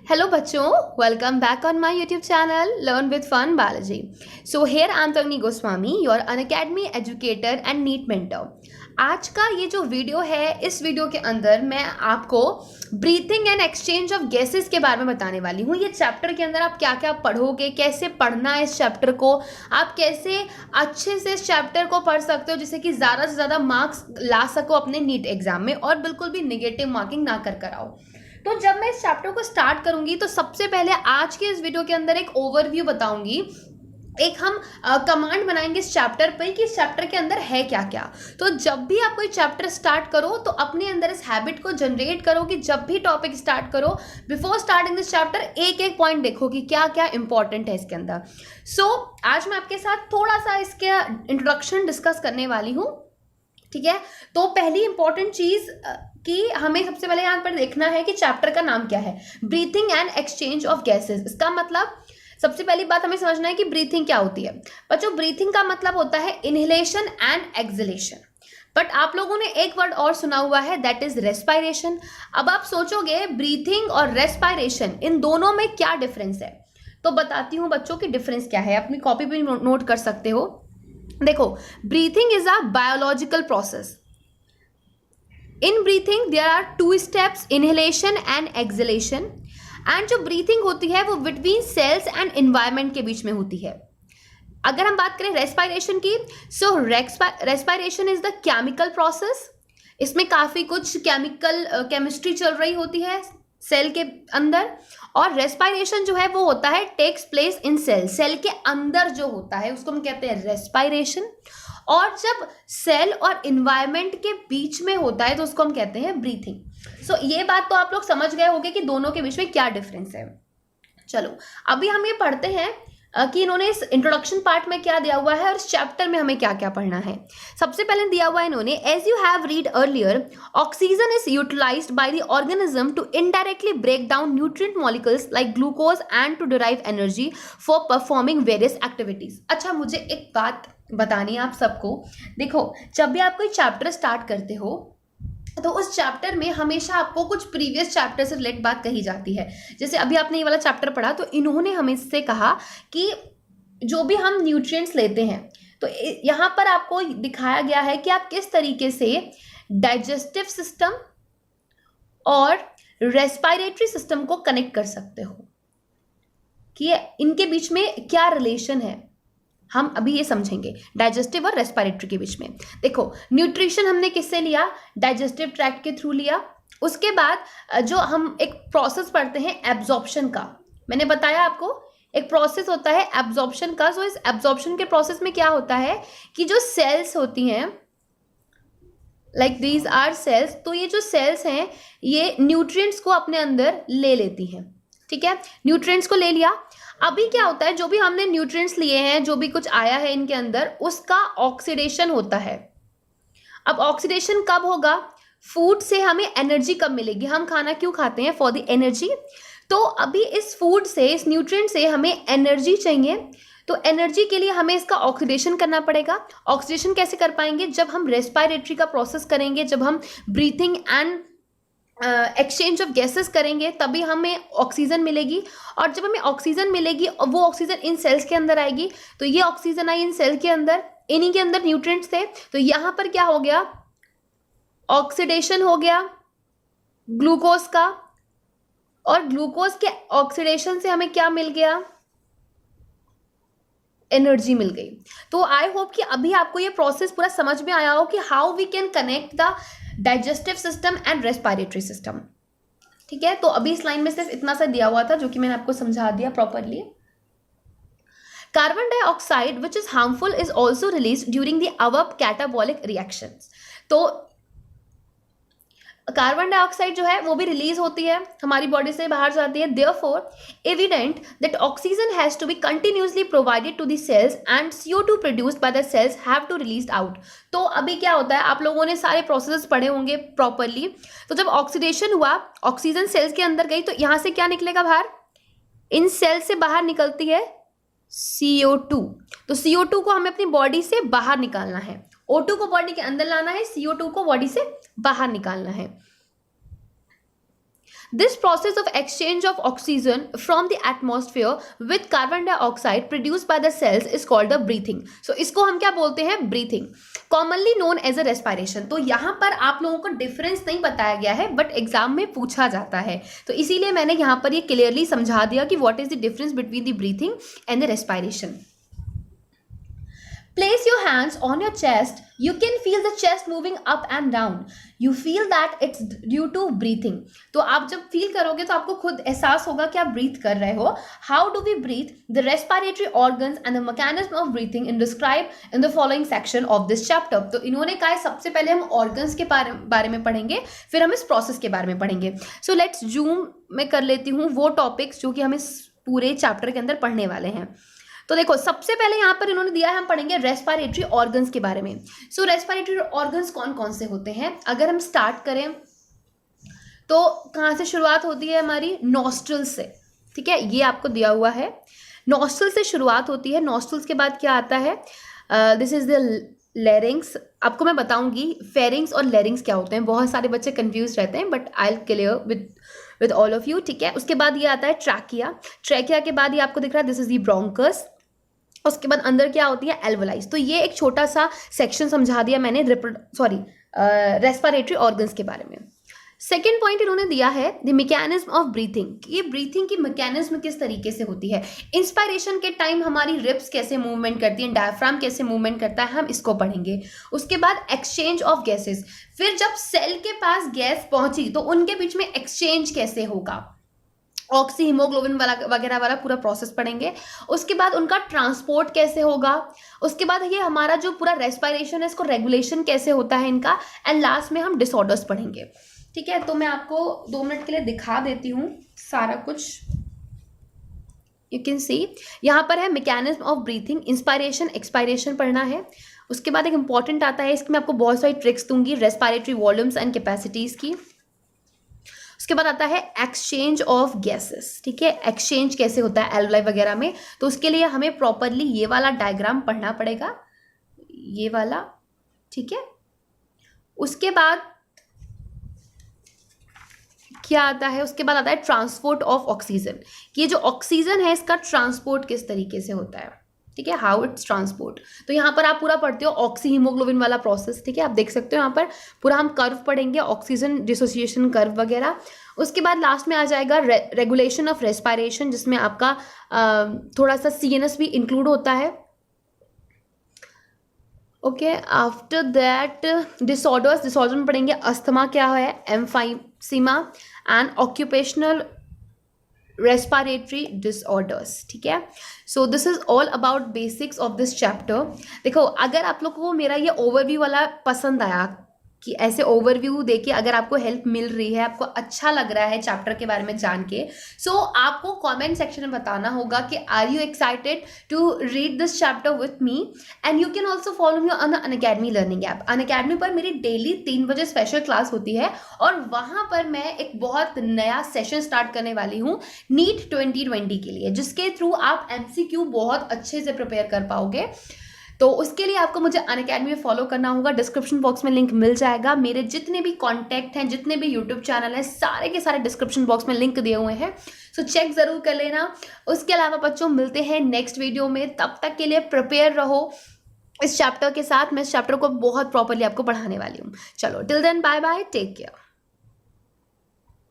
Hello बच्चों, welcome back on my YouTube channel Learn with Fun Biology. So here I am Tagni Goswami, your Unacademy educator and NEET mentor. आज का ये जो video है, इस video के अंदर मैं आपको breathing and exchange of gases के बारे में बताने वाली हूँ। ये चैप्टर के अंदर आप क्या क्या पढ़ोगे, कैसे पढ़ना है इस चैप्टर को, आप कैसे अच्छे से इस चैप्टर को पढ़ सकते हो जिससे कि ज़्यादा से ज़्यादा मार्क्स ला सको अपने नीट एग्जाम में और बिल्कुल भी निगेटिव मार्किंग ना कर आओ। तो जब मैं इस चैप्टर को स्टार्ट करूंगी तो सबसे पहले आज के इस वीडियो के अंदर एक ओवरव्यू बताऊंगी, एक हम कमांड बनाएंगे इस चैप्टर पर कि इस चैप्टर के अंदर है क्या क्या। तो जब भी आप कोई चैप्टर स्टार्ट करो तो अपने अंदर इस हैबिट को जनरेट करो कि जब भी टॉपिक स्टार्ट करो, बिफोर स्टार्टिंग दिस चैप्टर एक एक पॉइंट देखो कि क्या क्या इंपॉर्टेंट है इसके अंदर। सो आज मैं आपके साथ थोड़ा सा इसके इंट्रोडक्शन डिस्कस करने वाली हूँ, ठीक है। तो पहली इंपॉर्टेंट चीज कि हमें सबसे पहले यहाँ पर देखना है कि चैप्टर का नाम क्या है, breathing and exchange of gases. इसका मतलब सबसे पहली बात हमें समझना है कि ब्रीथिंग क्या होती है। बच्चों, ब्रीथिंग का मतलब होता है इनहेलेशन एंड एक्सहेलेशन, बट आप लोगों ने एक वर्ड और सुना हुआ है, दैट इज रेस्पायरेशन। अब आप सोचोगे ब्रीथिंग और रेस्पायरेशन इन दोनों में क्या डिफरेंस है, तो बताती हूँ बच्चों की डिफरेंस क्या है। अपनी कॉपी पे नोट कर सकते हो। देखो, breathing is a biological process. In breathing there are two steps, inhalation and exhalation. And जो ब्रीथिंग होती है वो बिटवीन सेल्स एंड एनवायरनमेंट के बीच में होती है। अगर हम बात करें रेस्पायरेशन की, so respiration is the chemical process. इसमें काफी कुछ केमिस्ट्री चल रही होती है सेल के अंदर। और रेस्पायरेशन जो है वो होता है टेक्स प्लेस इन सेल के अंदर जो होता है उसको हम कहते हैं रेस्पायरेशन। और जब सेल और इन्वायरमेंट के बीच में होता है तो उसको हम कहते हैं ब्रीथिंग। सो ये बात तो आप लोग समझ गए होंगे कि दोनों के बीच में क्या डिफरेंस है। चलो अभी हम ये पढ़ते हैं कि इन्होंने इस इंट्रोडक्शन पार्ट में क्या दिया हुआ है और इस चैप्टर में हमें क्या क्या पढ़ना है। सबसे पहले दिया हुआ है इन्होंने, as you have read earlier, oxygen is utilised by the organism to indirectly break down nutrient molecules like glucose and to derive energy for performing various activities. अच्छा, मुझे एक बात बतानी है आप सबको। देखो, जब भी आप कोई चैप्टर स्टार्ट करते हो तो उस चैप्टर में हमेशा आपको कुछ प्रीवियस चैप्टर से रिलेटेड बात कही जाती है। जैसे अभी आपने ये वाला चैप्टर पढ़ा तो इन्होंने हमें से कहा कि जो भी हम न्यूट्रिएंट्स लेते हैं तो यहाँ पर आपको दिखाया गया है कि आप किस तरीके से डाइजेस्टिव सिस्टम और रेस्पिरेटरी सिस्टम को कनेक्ट कर सकते हो, कि इनके बीच में क्या रिलेशन है, हम अभी ये समझेंगे डाइजेस्टिव और रेस्पिरेटरी के बीच में। देखो, न्यूट्रिशन हमने किससे लिया, डाइजेस्टिव ट्रैक्ट के थ्रू लिया। उसके बाद जो हम एक प्रोसेस पढ़ते हैं एब्जॉर्प्शन का, मैंने बताया आपको एक प्रोसेस होता है एब्जॉर्प्शन का। सो इस एब्जॉर्प्शन के प्रोसेस में क्या होता है कि जो सेल्स होती हैं, लाइक दीज आर सेल्स, तो ये जो सेल्स हैं ये न्यूट्रिएंट्स को अपने अंदर ले लेती हैं, ठीक है। न्यूट्रिएंट्स को ले लिया। अभी क्या होता है, जो भी हमने न्यूट्रिएंट्स लिए हैं, जो भी कुछ आया है इनके अंदर, उसका ऑक्सीडेशन होता है। अब ऑक्सीडेशन कब होगा, फूड से हमें एनर्जी कब मिलेगी, हम खाना क्यों खाते हैं, फॉर द एनर्जी। तो अभी इस फूड से, इस न्यूट्रिएंट से हमें एनर्जी चाहिए, तो एनर्जी के लिए हमें इसका ऑक्सीडेशन करना पड़ेगा। ऑक्सीडेशन कैसे कर पाएंगे, जब हम रेस्पिरेटरी का प्रोसेस करेंगे, जब हम breathing and exchange of gases करेंगे, तभी हमें ऑक्सीजन मिलेगी। और जब हमें ऑक्सीजन मिलेगी और वो ऑक्सीजन इन सेल्स के अंदर आएगी, तो ये ऑक्सीजन आई इन सेल के अंदर, इन्हीं के अंदर न्यूट्रिएंट्स थे, तो यहाँ पर क्या हो गया, ऑक्सीडेशन हो गया ग्लूकोज का। और ग्लूकोज के ऑक्सीडेशन से हमें क्या मिल गया, एनर्जी मिल गई। तो आई होप कि अभी आपको ये प्रोसेस पूरा समझ में आया हो कि how we can connect the digestive system and respiratory system, ठीक है। तो अभी इस लाइन में सिर्फ इतना सा दिया हुआ था जो कि मैंने आपको समझा दिया properly. Carbon dioxide which is harmful is also release during the above catabolic reactions. तो कार्बन डाइऑक्साइड जो है वो भी रिलीज होती है, हमारी बॉडी से बाहर जाती है। Therefore evident that oxygen has to be continuously provided to the cells and CO2 produced by the cells have to release out. तो अभी क्या होता है, आप लोगों ने सारे प्रोसेसेस पढ़े होंगे प्रॉपरली। तो जब ऑक्सीडेशन हुआ, ऑक्सीजन सेल्स के अंदर गई, तो यहाँ से क्या निकलेगा बाहर, इन सेल्स से बाहर निकलती है CO2। तो CO2 को हमें अपनी बॉडी से बाहर निकालना है, O2 को बॉडी के अंदर लाना है, CO2 को बॉडी से बाहर निकालना है। This process of exchange of oxygen from the atmosphere with carbon dioxide produce by the cells is called the breathing. So इसको हम क्या बोलते हैं? Breathing, commonly known as a respiration. तो यहाँ पर आप लोगों को डिफरेंस नहीं बताया गया है, बट एग्जाम में पूछा जाता है, तो इसीलिए मैंने यहाँ पर ये क्लियरली समझा दिया कि what is the difference between the breathing and the respiration. Place your hands on your chest. You can feel the chest moving up and down. You feel that it's due to breathing. तो आप जब feel करोगे तो आपको खुद एहसास होगा कि आप ब्रीथ कर रहे हो। How do we breathe? The respiratory organs and the mechanism of breathing is described in the following section of this chapter. तो इन्होंने कहा है सबसे पहले हम organs के बारे में पढ़ेंगे, फिर हम इस process के बारे में पढ़ेंगे। So let's zoom में कर लेती हूँ वो topics जो कि हम इस पूरे chapter के अंदर पढ़ने वाले हैं। तो देखो सबसे पहले यहाँ पर इन्होंने दिया है, हम पढ़ेंगे रेस्पिरेटरी ऑर्गन्स के बारे में। सो रेस्पिरेटरी ऑर्गन्स कौन कौन से होते हैं? अगर हम स्टार्ट करें तो कहाँ से शुरुआत होती है हमारी? नॉस्ट्रल्स से, ठीक है, ये आपको दिया हुआ है। नॉस्ट्रल से शुरुआत होती है। नॉस्ट्रल्स के बाद क्या आता है? This is the larynx. आपको मैं बताऊंगी फेरिंग्स और लेरिंग्स क्या होते हैं, बहुत सारे बच्चे कंफ्यूज रहते हैं, but I will clear with all of you, ठीक है। उसके बाद ये आता है ट्रैकिया। ट्रैकिया के बाद ये आपको दिख रहा है दिस इज द ब्रोंकस। उसके बाद अंदर क्या होती है? एल्वोलाइज। तो ये एक छोटा सा सेक्शन समझा दिया मैंने रेस्पिरेटरी ऑर्गन्स के बारे में। सेकेंड पॉइंट इन्होंने दिया है द मैकेनिज्म ऑफ ब्रीथिंग। ये ब्रीथिंग की मैकेनिज्म किस तरीके से होती है। इंस्पायरेशन के टाइम हमारी रिब्स कैसे मूवमेंट करती है, डायफ्राम कैसे मूवमेंट करता है, हम इसको पढ़ेंगे। उसके बाद एक्सचेंज ऑफ गैसेस, फिर जब सेल के पास गैस पहुंची तो उनके बीच में एक्सचेंज कैसे होगा, ऑक्सी हीमोग्लोबिन वगैरह वाला पूरा प्रोसेस पढ़ेंगे। उसके बाद उनका ट्रांसपोर्ट कैसे होगा। उसके बाद ये हमारा जो पूरा रेस्पिरेशन है इसको रेगुलेशन कैसे होता है इनका। एंड लास्ट में हम डिसऑर्डर्स पढ़ेंगे, ठीक है। तो मैं आपको 2 मिनट के लिए दिखा देती हूँ सारा कुछ। यू कैन सी यहाँ पर है mechanism of breathing, inspiration expiration पढ़ना है। उसके बाद एक इंपॉर्टेंट आता है, इसमें आपको बहुत सारी ट्रिक्स दूंगी रेस्पिरेटरी वॉल्यूम्स एंड कैपेसिटीज की। उसके बाद आता है एक्सचेंज ऑफ गैसेस, ठीक है, एक्सचेंज कैसे होता है एल्वोलाई वगैरह में। तो उसके लिए हमें प्रॉपरली ये वाला डायग्राम पढ़ना पड़ेगा, ये वाला, ठीक है। उसके बाद क्या आता है? उसके बाद आता है ट्रांसपोर्ट ऑफ ऑक्सीजन। ये जो ऑक्सीजन है इसका ट्रांसपोर्ट किस तरीके से होता है, ठीक है, हाउ इट्स ट्रांसपोर्ट। तो यहाँ पर आप पूरा पढ़ते हो ऑक्सी हीमोग्लोबिन वाला प्रोसेस, ठीक है, आप देख सकते हो यहाँ पर पूरा हम कर्व पढ़ेंगे, ऑक्सीजन डिसोसिएशन कर्व वगैरह। उसके बाद लास्ट में आ जाएगा रेगुलेशन ऑफ रेस्पिरेशन, जिसमें आपका थोड़ा सा सीएनएस भी इंक्लूड होता है। ओके, आफ्टर दैट डिसऑर्डर्स में पढ़ेंगे अस्थमा क्या है, emphysema and occupational respiratory disorders, ठीक है। So this is all about basics of this chapter. देखो अगर आप लोगों को मेरा ये ओवरव्यू वाला पसंद आया, कि ऐसे ओवरव्यू देखिए अगर आपको हेल्प मिल रही है, आपको अच्छा लग रहा है चैप्टर के बारे में जान के, सो आपको कमेंट सेक्शन में बताना होगा कि are you excited to read this chapter with me. And you can also follow me on Unacademy learning app. Unacademy पर मेरी डेली 3 बजे स्पेशल क्लास होती है और वहां पर मैं एक बहुत नया सेशन स्टार्ट करने वाली हूँ नीट 2020 के लिए, जिसके थ्रू आप MCQ बहुत अच्छे से प्रिपेयर कर पाओगे। तो उसके लिए आपको मुझे अनअकैडमी में फॉलो करना होगा। डिस्क्रिप्शन बॉक्स में लिंक मिल जाएगा। मेरे जितने भी कॉन्टैक्ट हैं, जितने भी यूट्यूब चैनल हैं, सारे के सारे डिस्क्रिप्शन बॉक्स में लिंक दिए हुए हैं, सो चेक ज़रूर कर लेना। उसके अलावा बच्चों मिलते हैं नेक्स्ट वीडियो में, तब तक के लिए प्रिपेयर रहो इस चैप्टर के साथ। मैं इस चैप्टर को बहुत प्रॉपरली आपको पढ़ाने वाली हूँ। चलो till then bye bye, take care.